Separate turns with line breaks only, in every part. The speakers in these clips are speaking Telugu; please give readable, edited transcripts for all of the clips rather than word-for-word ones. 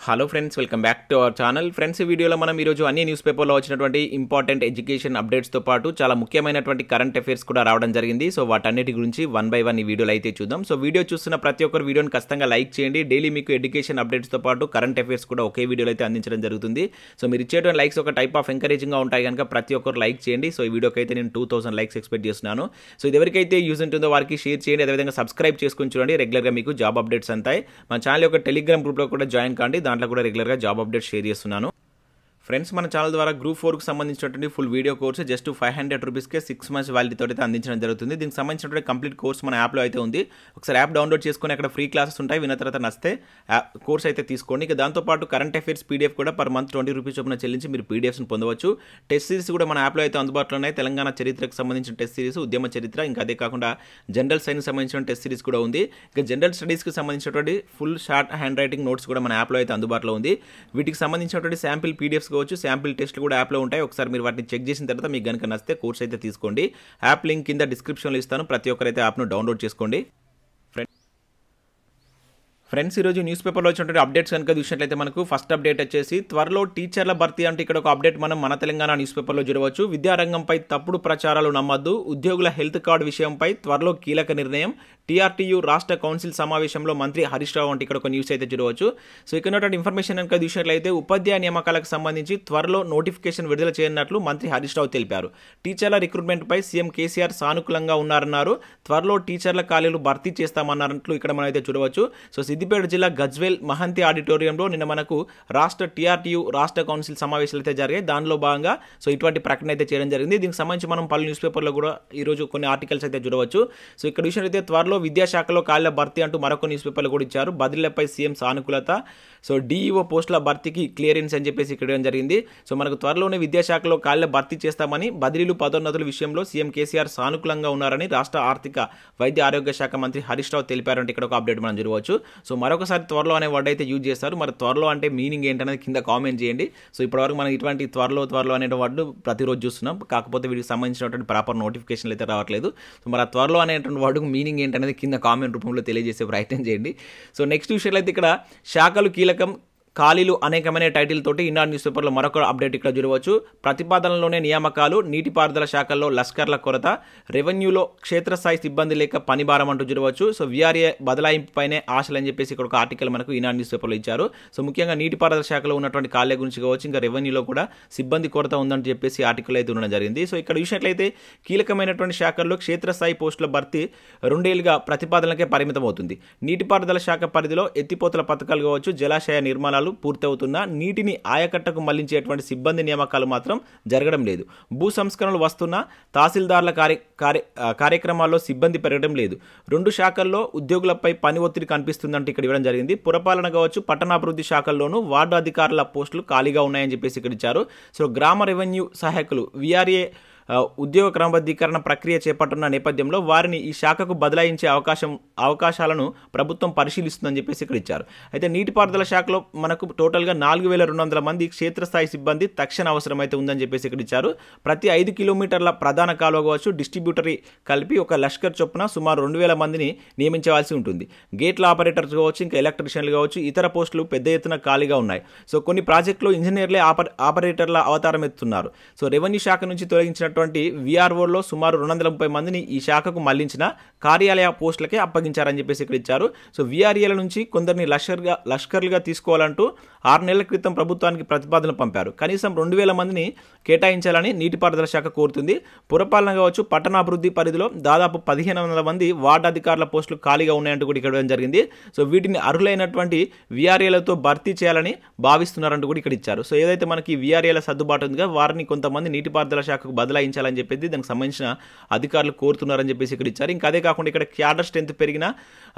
Hello friends, welcome back to our channel. Friends, ఈ వీడియోలో మనం ఈరోజు అన్ని న్యూస్ పేపర్లో వచ్చినటువంటి ఇంపార్టెంట్ ఎడ్యుకేషన్ అప్డేట్స్తో పాటు చాలా ముఖ్యమైనటువంటి కరెంట్ అఫైర్స్ కూడా రావడం జరిగింది. సో వాటన్నిటి గురించి వన్ బై వన్ ఈ వీడియోలో అయితే చూద్దాం. సో వీడియో చూస్తున్న ప్రతి ఒక్కరు వీడియోని ఖచ్చితంగా లైక్ చేయండి. డైలీ మీకు ఎడ్యుకేషన్ అప్డేట్స్తో పాటు కరెంట్ అఫైర్స్ కూడా ఒకే వీడియోలో అయితే అందించడం జరుగుతుంది. సో మీరు ఇచ్చేటువంటి లైక్స్ ఒక టైప్ ఆఫ్ ఎంకరేజింగ్గా ఉంటాయి కనుక ప్రతి ఒక్కరు లైక్ చేయండి. సో ఈ వీడియోకి అయితే నేను 2000 లైక్స్ ఎక్స్పెక్ట్ చేస్తున్నాను. సో ఇది ఎవరికైతే యూజ్ ఉంటుందో వారికి షేర్ చేయండి. అదేవిధంగా సబ్స్క్రైబ్ చేసుకుని చూడండి. రెగ్యులర్గా మీకు జాబ్ అప్డేట్స్ అంతాయి. మన ఛానల్ యొక్క టెలిగ్రామ్ గ్రూప్లో కూడా జాయిన్ కాండి. దాంట్లో కూడా రెగ్యులర్గా జాబ్ అప్డేట్ షేర్ చేస్తున్నాను. ఫ్రెండ్స్, మన ఛానల్ ద్వారా గ్రూప్ 4కు సంబంధించినటువంటి ఫుల్ వీడియో కోర్సు జస్ట్ 500 రూపీస్కే 6 months వ్యాలిడిటీతో అయితే అందించడం జరుగుతుంది. దీనికి సంబంధించినటువంటి కంప్లీట్ కోర్స్ మన యాప్లో అయితే ఉంది. ఒకసారి యాప్ డౌన్లోడ్ చేసుకుని అక్కడ ఫ్రీ క్లాసెస్ ఉంటాయి. విన్న తర్వాత నచ్చితే కోర్స్ అయితే తీసుకోండి. ఇక దాంతోపాటు కరెంట్ అఫైర్స్ పీడిఎఫ్ కూడా పర్ మంత్ 20 రూపీస్ చొప్పున చెల్లించి మీరు పీడిఎఫ్స్ని పొందవచ్చు. టెస్ట్ సిరీస్ కూడా మన యాప్లో అయితే అందుబాటులో ఉన్నాయి. తెలంగాణ చరిత్రకు సంబంధించిన టెస్ట్ సిరీస్, ఉద్యమ చరిత్ర, ఇంకా అదే కాకుండా జనరల్ సైన్స్ సంబంధించిన టెస్ట్ సిరీస్ కూడా ఉంది. ఇక జనరల్ స్టడీస్కి సంబంధించినటువంటి full short hand writing notes కూడా మన యాప్లో అయితే అందుబాటులో ఉంది. వీటికి సంబంధించినటువంటి శాంపిల్ పీడిఎఫ్స్ కావచ్చు, శాంపిల్ టెస్ట్ కూడా యాప్లో ఉంటాయి. ఒకసారి మీరు వాటిని చెక్ చేసిన తర్వాత మీకు కనుక నచ్చితే కోర్స్ అయితే తీసుకోండి. యాప్ లింక్ కింద డిస్క్రిప్షన్లో ఇస్తాను. ప్రతి ఒక్కరైతే యాప్ను డౌన్లోడ్ చేసుకోండి. ఫ్రెండ్స్, ఈరోజు న్యూస్ పేపర్లో వచ్చినటువంటి అప్డేట్స్ కనుక చూసినట్లయితే మనకు ఫస్ట్ అప్డేట్ వచ్చేసి త్వరలో టీచర్ల భర్తీ అంటే ఇక్కడ ఒక అప్డేట్ మనం మన తెలంగాణ న్యూస్ పేపర్లో చూడవచ్చు. విద్యారంగంపై తప్పుడు ప్రచారాలు నమ్మద్దు, ఉద్యోగుల హెల్త్ కార్డు విషయంపై త్వరలో కీలక నిర్ణయం, టీఆర్టీయూ రాష్ట్ర కౌన్సిల్ సమావేశంలో మంత్రి హరీష్ రావు అంటే ఇక్కడ ఒక న్యూస్ అయితే చూడవచ్చు. సో ఇక్కడ ఉన్నటువంటి ఇన్ఫర్మేషన్ కనుక చూసినట్లయితే ఉపాధ్యాయ నియామకాలకు సంబంధించి త్వరలో నోటిఫికేషన్ విడుదల చేయనున్నట్లు మంత్రి హరీష్ రావు తెలిపారు. టీచర్ల రిక్రూట్మెంట్పై సీఎం కేసీఆర్ సానుకూలంగా ఉన్నారన్నారు. త్వరలో టీచర్ల ఖాళీలు భర్తీ చేస్తామన్నట్లు ఇక్కడ మనం అయితే చూడవచ్చు. సో సిద్దిపేట జిల్లా గజ్వేల్ మహంతి ఆడిటోరియంలో నిన్న మనకు రాష్ట్ర టీఆర్టీయూ రాష్ట్ర కౌన్సిల్ సమావేశాలు అయితే జరిగాయి. దానిలో భాగంగా సో ఇటువంటి ప్రకటన అయితే చేయడం జరిగింది. దీనికి సంబంధించి మనం పలు న్యూస్ పేపర్లో కూడా ఈరోజు కొన్ని ఆర్టికల్స్ అయితే చూడవచ్చు. సో ఇక్కడ విషయం అయితే త్వరలో విద్యాశాఖలో ఖాళీల భర్తీ అంటూ మరొక న్యూస్ పేపర్లు కూడా ఇచ్చారు. బదిలీలపై సీఎం సానుకూలత, సో డీఈఓ పోస్టుల భర్తీకి క్లియరెన్స్ అని చెప్పేసి ఇక్కడ జరిగింది. సో మనకు త్వరలోనే విద్యాశాఖలో ఖాళీల భర్తీ చేస్తామని, బదిలీలు పదోన్నతుల విషయంలో సీఎం కేసీఆర్ సానుకూలంగా ఉన్నారని రాష్ట్ర ఆర్థిక వైద్య ఆరోగ్య శాఖ మంత్రి హరీష్ రావు తెలిపారంటే ఇక్కడ ఒక అప్డేట్ మనం చూడవచ్చు. సో మరొకసారి త్వరలో అనే వర్డ్ అయితే యూజ్ చేస్తారు. మరి త్వరలో అంటే మీనింగ్ ఏంటనేది కింద కామెంట్ చేయండి. సో ఇప్పటివరకు మనం ఇటువంటి త్వరలో అనే వర్డ్ ప్రతిరోజు చూస్తున్నాం. కాకపోతే వీటికి సంబంధించినటువంటి ప్రాపర్ నోటిఫికేషన్లు అయితే రావట్లేదు. సో మరి ఆ త్వరలో అనేటువంటి వర్డ్కు మీనింగ్ ఏంటనేది కింద కామెంట్ రూపంలో తెలియజేసే ప్రయత్నం చేయండి. సో నెక్స్ట్ విషయంలో అయితే ఇక్కడ శాఖలు కీలకం, ఖాళీలు అనేకమైన టైటిల్ తోటి ఈనాడు న్యూస్ పేపర్లో మరొక అప్డేట్ ఇక్కడ చూడవచ్చు. ప్రతిపాదనలోనే నియామకాలు, నీటిపారుదల శాఖల్లో లష్కర్ల కొరత, రెవెన్యూలో క్షేత్రస్థాయి సిబ్బంది లేక పని భారం అంటూ చూడవచ్చు. సో వీఆర్ఏ బదలాయింపుపైనే ఆశలు అని చెప్పేసి ఇక్కడ ఒక ఆర్టికల్ మనకు ఈనాడు న్యూస్ పేపర్లో ఇచ్చారు. సో ముఖ్యంగా నీటిపారుదల శాఖలో ఉన్నటువంటి ఖాళీ గురించి కావచ్చు, ఇంకా రెవెన్యూలో కూడా సిబ్బంది కొరత ఉందని చెప్పేసి ఆర్టికల్ అయితే ఉండడం జరిగింది. సో ఇక్కడ చూసినట్లయితే కీలకమైనటువంటి శాఖల్లో క్షేత్రస్థాయి పోస్టుల భర్తీ 2 ఏళ్లుగా ప్రతిపాదనలకే పరిమితం అవుతుంది. నీటిపారుదల శాఖ పరిధిలో ఎత్తిపోతల పథకాలు కావచ్చు, జలాశయ నిర్మాణాలు పూర్తవుతున్నా నీటిని ఆయకట్టకు మళ్లించేటువంటి సిబ్బంది నియామకాలు మాత్రం జరగడం లేదు. భూ సంస్కరణలు వస్తున్నా తహసీల్దార్ల కార్యక్రమాల్లో సిబ్బంది పెరగడం లేదు. 2 శాఖల్లో ఉద్యోగులపై పని ఒత్తిడి కనిపిస్తుందంటే ఇక్కడ ఇవ్వడం జరిగింది. పురపాలన కావచ్చు, పట్టణాభివృద్ధి శాఖల్లోనూ వార్డు అధికారుల పోస్టులు ఖాళీగా ఉన్నాయని చెప్పేసి ఇక్కడ ఇచ్చారు. సో గ్రామ రెవెన్యూ సహాయకులు వీఆర్ఏ ఉద్యోగ క్రమబద్ధీకరణ ప్రక్రియ చేపట్టున్న నేపథ్యంలో వారిని ఈ శాఖకు బదలాయించే అవకాశాలను ప్రభుత్వం పరిశీలిస్తుందని చెప్పేసి ఇక్కడ ఇచ్చారు. అయితే నీటిపారుదల శాఖలో మనకు టోటల్గా 4200 మంది క్షేత్రస్థాయి సిబ్బంది తక్షణ అవసరం అయితే ఉందని చెప్పేసి ఇక్కడ ఇచ్చారు. ప్రతి 5 కిలోమీటర్ల ప్రధాన కాలువ కావచ్చు, డిస్ట్రిబ్యూటరీ కలిపి ఒక లష్కర్ చొప్పున సుమారు 2000 మందిని నియమించవలసి ఉంటుంది. గేట్ల ఆపరేటర్స్ కావచ్చు, ఇంకా ఎలక్ట్రీషియన్లు కావచ్చు, ఇతర పోస్టులు పెద్ద ఎత్తున ఖాళీగా ఉన్నాయి. సో కొన్ని ప్రాజెక్టులో ఇంజనీర్లే ఆపరేటర్ల అవతారం ఎత్తున్నారు. సో రెవెన్యూ శాఖ నుంచి తొలగించిన వీఆర్ఓలో సుమారు 230 మందిని ఈ శాఖకు మళ్లించిన కార్యాలయ పోస్టులకే అప్పగించారని చెప్పేసి ఇక్కడ ఇచ్చారు. సో వీఆర్ఏల నుంచి కొందరిని లష్కర్లుగా తీసుకోవాలంటూ 6 నెలల క్రితం ప్రభుత్వానికి ప్రతిపాదనలు పంపారు. కనీసం 2000 మందిని కేటాయించాలని నీటిపారుదల శాఖ కోరుతుంది. పురపాలన కావచ్చు, పట్టణాభివృద్ధి పరిధిలో దాదాపు 1500 మంది వార్డు అధికారుల పోస్టులు ఖాళీగా ఉన్నాయంటూ కూడా ఇక్కడ జరిగింది. సో వీటిని అర్హులైనటువంటి వీఆర్ఏలతో భర్తీ చేయాలని భావిస్తున్నారంటూ కూడా ఇక్కడ ఇచ్చారు. సో ఏదైతే మనకి వీఆర్ఏల సర్దుబాటు ఉందిగా వారిని కొంతమంది నీటిపారుదల శాఖకు బదలాయించాలని చెప్పేసి దానికి సంబంధించిన అధికారులు కోరుతున్నారని చెప్పేసి ఇక్కడ ఇచ్చారు. ఇంకా అదే కాకుండా ఇక్కడ క్యాడర్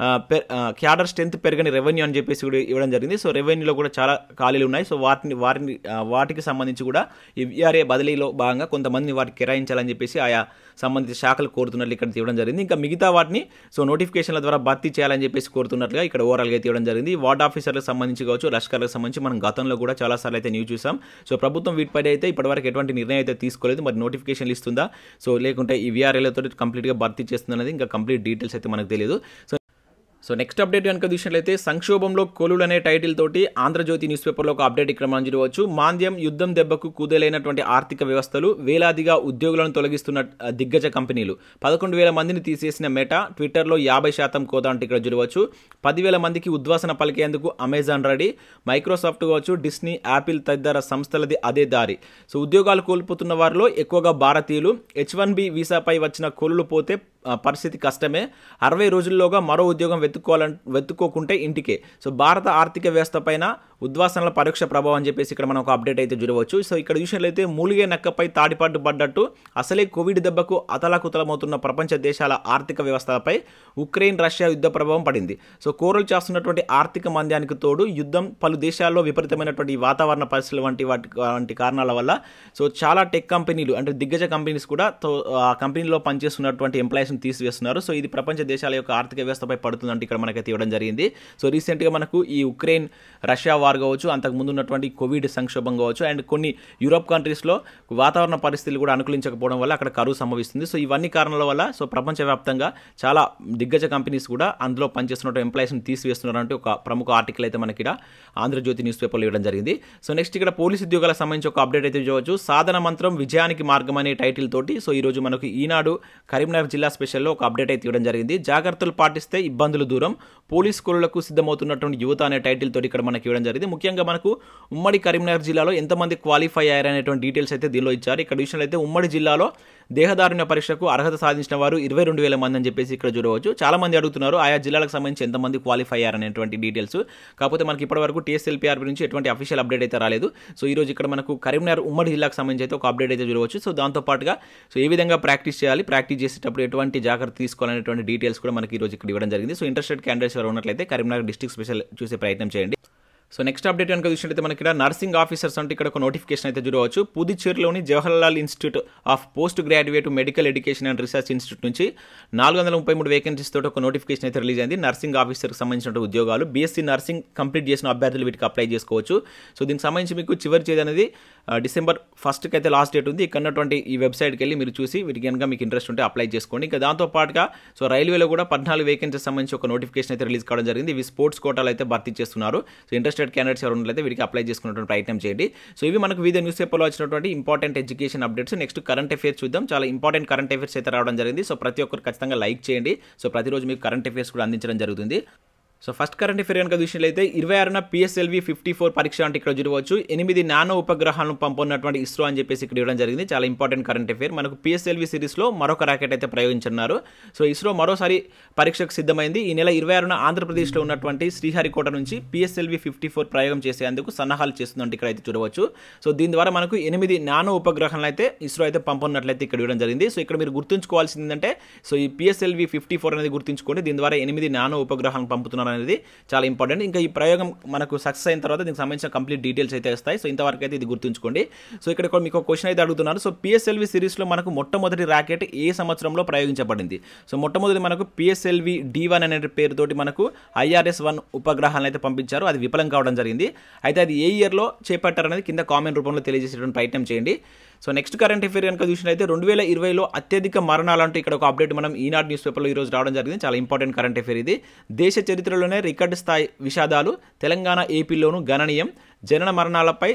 స్ట్రెంత్ పెరగని రెవెన్యూ అని చెప్పేసి కూడా ఇవ్వడం జరిగింది. సో రెవెన్యూలో కూడా చాలా ఖాళీలు ఉన్నాయి. సో వాటికి సంబంధించి కూడా ఈ వీఆర్ఏ బదిలీలో భాగంగా కొంతమంది వాటికి కేటాయించాలని చెప్పేసి ఆయా సంబంధిత శాఖలు కోరుతున్నట్లు ఇక్కడ తీయడం జరిగింది. ఇంకా మిగతా వాటిని సో నోటిఫికేషన్ల ద్వారా భర్తీ చేయాలని చెప్పేసి కోరుతున్నట్లుగా ఇక్కడ ఓవరాల్గా తీయడం జరిగింది. వార్డ్ ఆఫీసర్లకు సంబంధించి కావచ్చు, లష్కర్లకు సంబంధించి మనం గతంలో కూడా చాలాసార్లు అయితే న్యూస్ చూసాం. సో ప్రభుత్వం వీటిపై అయితే ఇప్పటివరకు ఎటువంటి నిర్ణయం అయితే తీసుకోలేదు. మరి నోటిఫికేషన్లు ఇస్తుందా, సో లేకుంటే ఈ వీఆర్ఏలతో కంప్లీట్గా భర్తీ చేస్తుందనేది ఇంకా కంప్లీట్ డీటెయిల్స్ అయితే మనకు తెలియదు. సో నెక్స్ట్ అప్డేట్ కనుక చూసినట్లయితే సంక్షోభంలో కొలులు అనే టైటిల్ తోటి ఆంధ్రజ్యోతి న్యూస్ పేపర్లో ఒక అప్డేట్ ఇక్కడ మనం చూడవచ్చు. మాంద్యం, యుద్ధం దెబ్బకు కుదేలైనటువంటి ఆర్థిక వ్యవస్థలు, వేలాదిగా ఉద్యోగులను తొలగిస్తున్న దిగ్గజ కంపెనీలు, 11,000 మందిని తీసేసిన మెటా, ట్విట్టర్లో 50% కోత అంటే ఇక్కడ చూడవచ్చు. 10,000 మందికి ఉద్వాసన పలికేందుకు అమెజాన్ రెడీ, మైక్రోసాఫ్ట్ కావచ్చు, డిస్నీ, యాపిల్ తదితర సంస్థలది అదే దారి. సో ఉద్యోగాలు కోల్పోతున్న వారిలో ఎక్కువగా భారతీయులు. H1B వీసాపై వచ్చిన కొలులు పోతే పరిస్థితి కష్టమే. 60 రోజుల్లోగా మరో ఉద్యోగం వెతుక్కోకుంటే ఇంటికే. సో భారత ఆర్థిక వ్యవస్థ పైన ఉద్వాసనల పరోక్ష ప్రభావం అని చెప్పేసి ఇక్కడ మనం ఒక అప్డేట్ అయితే చూడవచ్చు. సో ఇక్కడ చూసినట్లయితే మూలిగే నక్కపై తాడిపాటు పడ్డట్టు అసలే కోవిడ్ దెబ్బకు అతలాకుతలమవుతున్న ప్రపంచ దేశాల ఆర్థిక వ్యవస్థలపై ఉక్రెయిన్, రష్యా యుద్ధ ప్రభావం పడింది. సో కోరలు చేస్తున్నటువంటి ఆర్థిక మంద్యానికి తోడు యుద్ధం, పలు దేశాల్లో విపరీతమైనటువంటి వాతావరణ పరిస్థితులు వంటి కారణాల వల్ల సో చాలా టెక్ కంపెనీలు అంటే దిగ్గజ కంపెనీస్ కూడా ఆ కంపెనీలో పనిచేస్తున్నటువంటి ఎంప్లాయీస్ తీసివేస్తున్నారు. సో ఇది ప్రపంచ దేశాల యొక్క ఆర్థిక వ్యవస్థపై పడుతుందంటే ఇక్కడ మనకైతే ఇవ్వడం జరిగింది. సో రీసెంట్గా మనకు ఈ ఉక్రెయిన్ రష్యా వార్ కావచ్చు, అంతకుముందు ఉన్నటువంటి కోవిడ్ సంక్షోభం కావచ్చు, అండ్ కొన్ని యూరోప్ కంట్రీస్లో వాతావరణ పరిస్థితులు కూడా అనుకూలించకపోవడం వల్ల అక్కడ కరువు సంభవిస్తుంది. సో ఇవన్నీ కారణాల వల్ల సో ప్రపంచవ్యాప్తంగా చాలా దిగ్గజ కంపెనీస్ కూడా అందులో పనిచేస్తున్న ఎంప్లాయీస్ని తీసివేస్తున్నారు అంటే ఒక ప్రముఖ ఆర్టికల్ అయితే మనకి ఇక్కడ ఆంధ్రజ్యోతి న్యూస్ పేపర్లో ఇవ్వడం జరిగింది. సో నెక్స్ట్ ఇక్కడ పోలీసు ఉద్యోగాలకు సంబంధించి ఒక అప్డేట్ అయితే చూడవచ్చు. సాధన మంత్రం విజయానికి మార్గం అనే టైటిల్ తోటి సో ఈరోజు మనకు ఈనాడు కరీంనగర్ జిల్లా స్పెషల్లో ఒక అప్డేట్ అయితే ఇవ్వడం జరిగింది. జాగ్రత్తలు పాటిస్తే ఇబ్బందులు దూరం, పోలీస్ కొలులకు సిద్ధమవుతున్నటువంటి యువత అనే టైటిల్ తోటి ఇక్కడ మనకి ఇవ్వడం జరిగింది. ముఖ్యంగా మనకు ఉమ్మడి కరీంనగర్ జిల్లాలో ఎంతమంది క్వాలిఫై అయ్యారనేటువంటి డీటెయిల్స్ అయితే దీనిలో ఇచ్చారు. ఇక్కడ విషయంలో అయితే ఉమ్మడి జిల్లాలో దేహదారుణ్య పరీక్షకు అర్హత సాధించిన వారు 22,000 మంది అని చెప్పేసి ఇక్కడ చూడవచ్చు. చాలా మంది అడుగుతున్నారు ఆయా జిల్లాలకు సంబంధించి ఎంతమంది క్వాలిఫై అయ్యారనేటువంటి డీటెయిల్స్. కాకపోతే మనకి ఇప్పటివరకు TSLPR నుంచి ఎటువంటి అఫీషియల్ అప్డేట్ అయితే రాలేదు. సో ఈరోజు ఇక్కడ మనకు కరీంనగర్ ఉమ్మడి జిల్లాకు సంబంధించి అయితే ఒక అప్డేట్ అయితే చూడవచ్చు. సో దాంతోపాటుగా సో ఏ విధంగా ప్రాక్టీస్ చేయాలి, ప్రాక్టీస్ చేసేటప్పుడు ఎటువంటి జాగ్రత్త తీసుకోవాలనేటువంటి డీటెయిల్స్ కూడా మనకి ఈరోజు ఇక్కడ ఇవ్వడం జరిగింది. సో ఇంట్రెస్టెడ్ క్యాండిడేట్స్ ఎవరు ఉన్నట్లయితే కరీంనగర్ డిస్ట్రిక్ట్ స్పెషల్ చూసే ప్రయత్నం చేయండి. సో నెక్స్ట్ అప్డేట్ కనుక చూసినట్లయితే మనకి ఇక్కడ నర్సింగ్ ఆఫీసర్స్ అంటే ఇక్కడ ఒక నోటిఫికేషన్ అయితే చూడవచ్చు. పుదుచ్చేరిలోని Jawaharlal institute of post graduate medical education and research institute నుంచి 433 వేకెన్సీస్ తోటి ఒక నోటిఫికేషన్ అయితే రిలీజ్ అయింది. నర్సింగ్ ఆఫీసర్కి సంబంధించిన ఉద్యోగాలు, BSc నర్సింగ్ కంప్లీట్ చేసిన అభ్యర్థులు వీటికి అప్లై చేసుకోవచ్చు. సో దీనికి సంబంధించి మీకు చివరి తేదీ అనేది December 1st అయితే లాస్ట్ డేట్ ఉంది. ఇక్కడ ఉన్నటువంటి ఈ వెబ్సైట్కి వెళ్ళి మీరు చూసి వీటికి కనుక మీకు ఇంట్రెస్ట్ ఉంటే అప్లై చేసుకోండి. ఇంకా దాంతోపాటుగా సో రైల్వేలో కూడా 14 వేకెన్సీస్ సంబంధించి ఒక నోటిఫికేషన్ అయితే రిలీజ్ కావడం జరిగింది. ఇవి స్పోర్ట్స్ కోటాలు అయితే భర్తీ చేస్తున్నారు. సో ఇంట్రెస్టెడ్ క్యాండిడేట్స్ ఎవరు ఉన్నట్లయితే వీటికి అప్లై చేసుకున్నటువంటి ప్రయత్నం చేయండి. సో ఇవి మనకు వివిధ న్యూస్ పేపర్లో వచ్చినటువంటి important education updates. Next current affairs చూద్దాం. చాలా ఇంపార్టెంట్ కరెంట్ అఫేర్స్ అయితే రావడం జరిగింది. సో ప్రతి ఒక్కరు ఖచ్చితంగా లైక్ చేయండి. సో ప్రతిరోజు మీకు కరెంట్ అఫేర్స్ కూడా అందించడం జరుగుతుంది. సో ఫస్ట్ కరెంట్ అఫేర్ కనుక చూసినట్లయితే 26న PSLV 54 పరీక్ష అంటే ఇక్కడ చూడవచ్చు. 8 నానో ఉపగ్రహాలను పంపున్నటువంటి ఇస్రో అని చెప్పేసి ఇక్కడ ఇవ్వడం జరిగింది. చాలా ఇంపార్టెంట్ కరెంట్ అఫేర్. మనకు PSLV సిరీస్లో మరొక రాకెట్ అయితే ప్రయోగించున్నారు. సో ఇస్రో మరోసారి పరీక్షకు సిద్ధమైంది. ఈ నెల 26న ఆంధ్రప్రదేశ్లో ఉన్నటువంటి శ్రీహరికోట నుంచి PSLV 54 ప్రయోగం చేసేందుకు సన్నాహాలు చేస్తుందంటే ఇక్కడ అయితే చూడవచ్చు. సో దీని ద్వారా మనకు 8 నానో ఉపగ్రహాలను అయితే ఇస్రో అయితే పంపున్నట్లయితే ఇక్కడ ఇవ్వడం జరిగింది. సో ఇక్కడ మీరు గుర్తుంచుకోవాల్సింది ఏంటంటే సో ఈ PSLV 54 అనేది గుర్తుంచుకోండి. దీని ద్వారా 8 నానో ఉపగ్రహాలను పంపుతున్నారు అనేది చాలా ఇంపార్టెంట్. ఇంకా ఈ ప్రయోగం మనకు సక్సెస్ అయిన తర్వాత దీనికి సంబంధించిన కంప్లీట్ డీటెయిల్స్ అయితే వస్తాయి. సో ఇంతవరకు అయితే ఇది గుర్తుంచుకోండి. సో ఇక్కడ మీకు ఒక క్వశ్చన్ అయితే అడుగుతున్నారు. సో PSLV సిరీస్లో మనకు మొట్టమొదటి రాకెట్ ఏ సంవత్సరంలో ప్రయోగించబడింది? సో మొట్టమొదటి మనకు PSLV D1 అనే పేరుతోటి మనకు IRS-1 ఉపగ్రహాలను అయితే పంపించారు. అది విఫలం కావడం జరిగింది. అయితే అది ఏ ఇయర్లో చేపట్టారనేది కింద కామెంట్ రూపంలో తెలియజేసేటువంటి ప్రయత్నం చేయండి. సో నెక్స్ట్ కరెంట్ అఫేర్ కనుక చూసినట్లయితే 2020లో అత్యధిక మరణాలంటూ ఇక్కడ ఒక అప్డేట్ మనం ఈనాడు న్యూస్ పేపర్లో ఈరోజు రావడం జరిగింది. చాలా ఇంపార్టెంట్ కరెంట్ అఫేర్ ఇది. దేశ చరిత్రలోనే రికార్డు స్థాయి విషాదాలు, తెలంగాణ, ఏపీలోనూ గణనీయం. జనన మరణాలపై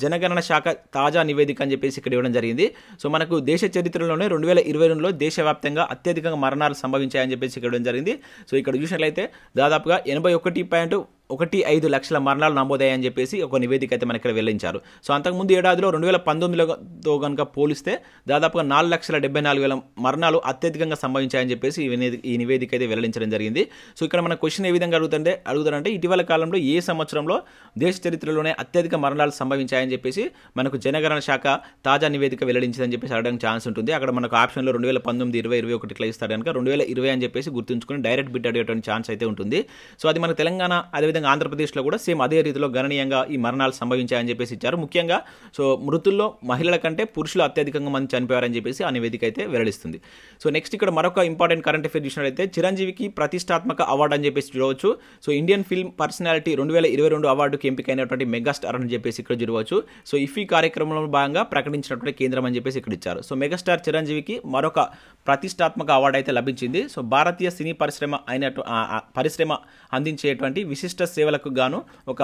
జనగణన శాఖ తాజా నివేదిక అని చెప్పేసి ఇక్కడ ఇవ్వడం జరిగింది. సో మనకు దేశ చరిత్రలోనే 2022లో దేశవ్యాప్తంగా అత్యధికంగా మరణాలు సంభవించాయని చెప్పేసి ఇక్కడ ఇవ్వడం జరిగింది. సో ఇక్కడ చూసినట్లయితే దాదాపుగా 81.15 లక్షల మరణాలు నమోదయ్యాయని చెప్పేసి ఒక నివేదిక అయితే మనకి ఇక్కడ వెల్లడించారు. సో అంతకుముందు ఏడాదిలో 2019తో కనుక పోలిస్తే దాదాపుగా 4,74,000 మరణాలు అత్యధికంగా సంభవించాయని చెప్పేసి ఈ నివేదిక అయితే వెల్లడించడం జరిగింది. సో ఇక్కడ మన క్వశ్చన్ ఏ విధంగా అడుగుతారంటే ఇటీవల కాలంలో ఏ సంవత్సరంలో దేశ చరిత్రలోనే అత్యధిక మరణాలు సంభవించాయని చెప్పేసి మనకు జనగణన శాఖ తాజా నివేదిక వెల్లడించిందని చెప్పేసి అడగడానికి ఛాన్స్ ఉంటుంది. అక్కడ మనకు ఆప్షన్లో 2019, 20, 21 ఇట్లా ఇస్తారు కనుక 2020 అని చెప్పేసి గుర్తుంచుకుని డైరెక్ట్ బిట్ అడిగేటువంటి ఛాన్స్ అయితే ఉంటుంది. సో అది మన తెలంగాణ అదేవిధంగా అదేవిధంగా ఆంధ్రప్రదేశ్లో కూడా సేమ్ అదే రీతిలో గణనీయంగా ఈ మరణాలు సంభవించాయని చెప్పేసి ఇచ్చారు. ముఖ్యంగా సో మృతుల్లో మహిళల కంటే పురుషులు అత్యధికంగా మంది చనిపోయారని చెప్పేసి ఆ నివేదిక అయితే వెల్లడిస్తుంది. సో నెక్స్ట్ ఇక్కడ మరొక ఇంపార్టెంట్ కరెంట్ అఫేర్ చూసినట్లయితే చిరంజీవికి ప్రతిష్టాత్మక అవార్డు అని చెప్పేసి చూడవచ్చు. సో ఇండియన్ ఫిల్మ్ పర్సనాలిటీ 2022 అవార్డుకి ఎంపికైనటువంటి మెగాస్టార్ అని చెప్పేసి ఇక్కడ చూడవచ్చు. సో ఇఫీ కార్యక్రమంలో భాగంగా ప్రకటించినటువంటి కేంద్రం అని చెప్పేసి ఇక్కడ ఇచ్చారు. సో మెగాస్టార్ చిరంజీవికి మరొక ప్రతిష్టాత్మక అవార్డు అయితే లభించింది. సో భారతీయ సినీ పరిశ్రమ అందించేటువంటి విశిష్ట సేవలకు గాను ఒక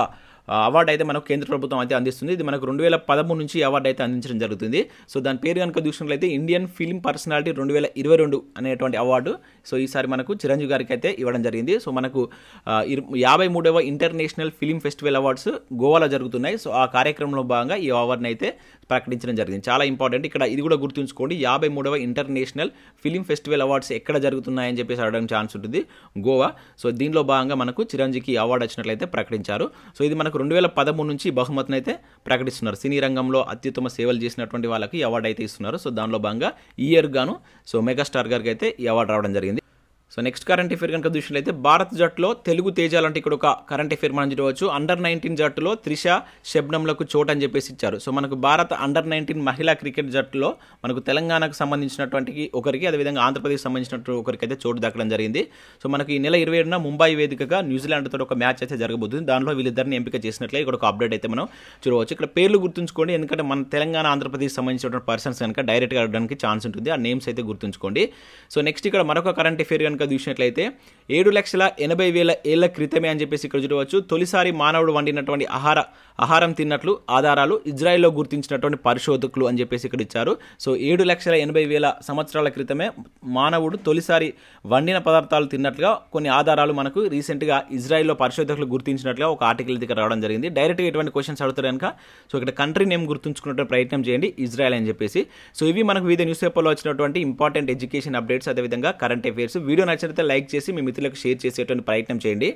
అవార్డు అయితే మనకు కేంద్ర ప్రభుత్వం అయితే అందిస్తుంది. ఇది మనకు 2013 నుంచి ఈ అవార్డు అయితే అందించడం జరుగుతుంది. సో దాని పేరు కనుక చూసినట్లయితే ఇండియన్ ఫిల్మ్ పర్సనాలిటీ 2022 అనేటువంటి అవార్డు సో ఈసారి మనకు చిరంజీవి గారికి అయితే ఇవ్వడం జరిగింది. సో మనకు 53వ ఇంటర్నేషనల్ ఫిల్మ్ ఫెస్టివల్ అవార్డ్స్ గోవాలో జరుగుతున్నాయి. సో ఆ కార్యక్రమంలో భాగంగా ఈ అవార్డుని అయితే ప్రకటించడం జరిగింది. చాలా ఇంపార్టెంట్. ఇక్కడ ఇది కూడా గుర్తుంచుకోండి, 53వ ఇంటర్నేషనల్ ఫిల్మ్ ఫెస్టివల్ అవార్డ్స్ ఎక్కడ జరుగుతున్నాయని చెప్పేసి అడగడం ఛాన్స్ ఉంటుంది, గోవా. సో దీనిలో భాగంగా మనకు చిరంజీవికి అవార్డు వచ్చినట్లయితే ప్రకటించారు. సో ఇది మనకు 2013 నుంచి బహుమతిని అయితే ప్రకటిస్తున్నారు. సినీ రంగంలో అత్యుత్తమ సేవలు చేసినటువంటి వాళ్ళకి ఈ అవార్డు అయితే ఇస్తున్నారు. సో దానిలో భాగంగా ఈ ఇయర్ గాను సో మెగాస్టార్ గారికి అయితే ఈ అవార్డు రావడం జరిగింది. సో నెక్స్ట్ కరెంట్ అఫేర్ కనుక చూసినట్లయితే భారత్ జట్టులో తెలుగు తేజాలంటే ఇక్కడ ఒక కరెంట్ అఫేర్ మనం చూడవచ్చు. అండర్-19 జట్టులో త్రిష, శబ్నంలకు చోటు అని చెప్పేసి ఇచ్చారు. సో మనకు భారత అండర్-19 మహిళా క్రికెట్ జట్టులో మనకు తెలంగాణకు సంబంధించినటువంటి ఒకరికి, అదేవిధంగా ఆంధ్రప్రదేశ్ సంబంధించినటువంటి ఒకరికి అయితే చోటు దక్కడం జరిగింది. సో మనకి ఈ నెల 27న ముంబై వేదికగా న్యూజిలాండ్ తోటి ఒక మ్యాచ్ అయితే జరగబోతుంది. దానిలో వీళ్ళిద్దరిని ఎంపిక చేసినట్లే ఇక్కడ ఒక అప్డేట్ అయితే మనం చూడవచ్చు. ఇక్కడ పేర్లు గుర్తుంచుకోండి, ఎందుకంటే మన తెలంగాణ ఆంధ్రప్రదేశ్ సంబంధించినటువంటి పర్సన్స్ కనుక డైరెక్ట్గా అడగడానికి ఛాన్స్ ఉంటుంది. ఆ నేమ్స్ అయితే గుర్తుంచుకోండి. సో నెక్స్ట్ ఇక్కడ మరొక కరెంట్ అఫేర్ కనుక చూసినట్లయితే 7,80,000 ఏళ్ల క్రితమే అని చెప్పేసి ఇక్కడ చూడవచ్చు. తొలిసారి మానవుడు వండినటువంటి ఆహారం తిన్నట్లు ఆధారాలు ఇజ్రాయెల్లో గుర్తించినటువంటి పరిశోధకులు అని చెప్పేసి ఇక్కడ ఇచ్చారు. సో 7,80,000 సంవత్సరాల క్రితమే మానవుడు తొలిసారి వండిన పదార్థాలు తిన్నట్లుగా కొన్ని ఆధారాలు మనకు రీసెంట్గా ఇజ్రాయెల్లో పరిశోధకులు గుర్తించినట్లుగా ఒక ఆర్టికల్ ఇక్కడ రావడం జరిగింది. డైరెక్ట్గా ఎటువంటి క్వశ్చన్స్ అడుగుతారు కనుక సో ఇక్కడ కంట్రీ నేమ్ గుర్తుంచుకునే ప్రయత్నం చేయండి, ఇజ్రాయెల్ అని చెప్పేసి. సో ఇవి మనకు వివిధ న్యూస్ పేపర్లో వచ్చినటువంటి ఇంపార్టెంట్ ఎడ్యుకేషన్ అప్డేట్స్, అదేవిధంగా కరెంట్ అఫేర్స్. వీడియో నచ్చినట్లయితే లైక్ చేసి మీ మిత్రులకు షేర్ చేసేటువంటి ప్రయత్నం చేయండి.